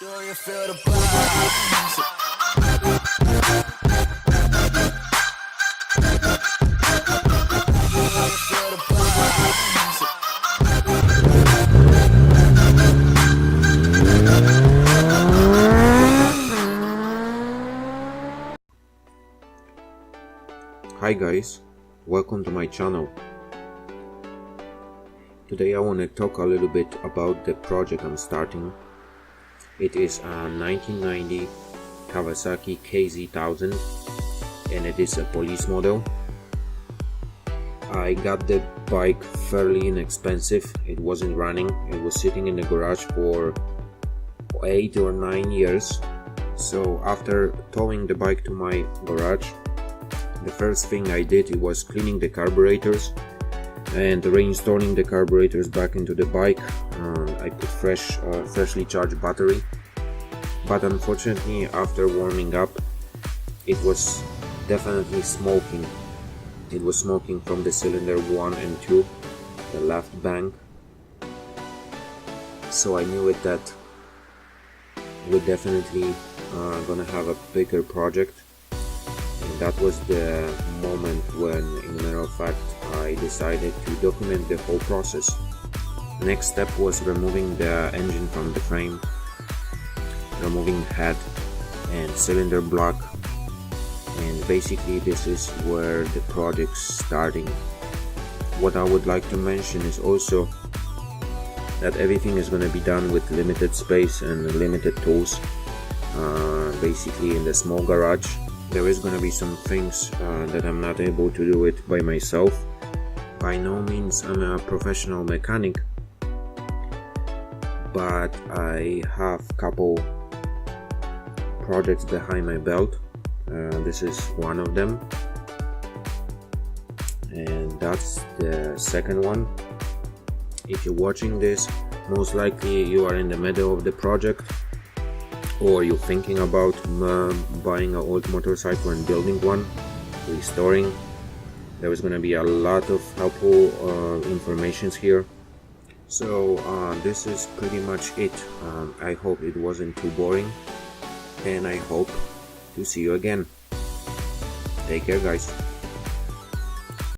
Do you feel the vibes? Do you feel the vibes? Hi guys, welcome to my channel. Today I want to talk a little bit about the project I'm starting. It is a 1990 Kawasaki KZ1000 and it is a police model. I got the bike fairly inexpensive. It wasn't running. It was sitting in the garage for 8 or 9 years. So after towing the bike to my garage, the first thing I did was cleaning the carburetors and reinstalling the carburetors back into the bike. I put freshly charged battery, but unfortunately after warming up it was definitely smoking. It was smoking from the cylinder 1 and 2, the left bank. So I knew it that we're definitely gonna have a bigger project. And that was the moment when, in matter of fact, I decided to document the whole process. Next step was removing the engine from the frame, removing head and cylinder block, and basically this is where the project's starting. What I would like to mention is also that everything is going to be done with limited space and limited tools. Basically in the small garage there is going to be some things that I'm not able to do it by myself. By no means I'm a professional mechanic, but I have a couple projects behind my belt. This is one of them, and that's the second one. If you're watching this, most likely you are in the middle of the project, or you're thinking about buying an old motorcycle and building one, restoring. There is going to be a lot of helpful information here. So this is pretty much it. I hope it wasn't too boring, and I hope to see you again. Take care guys.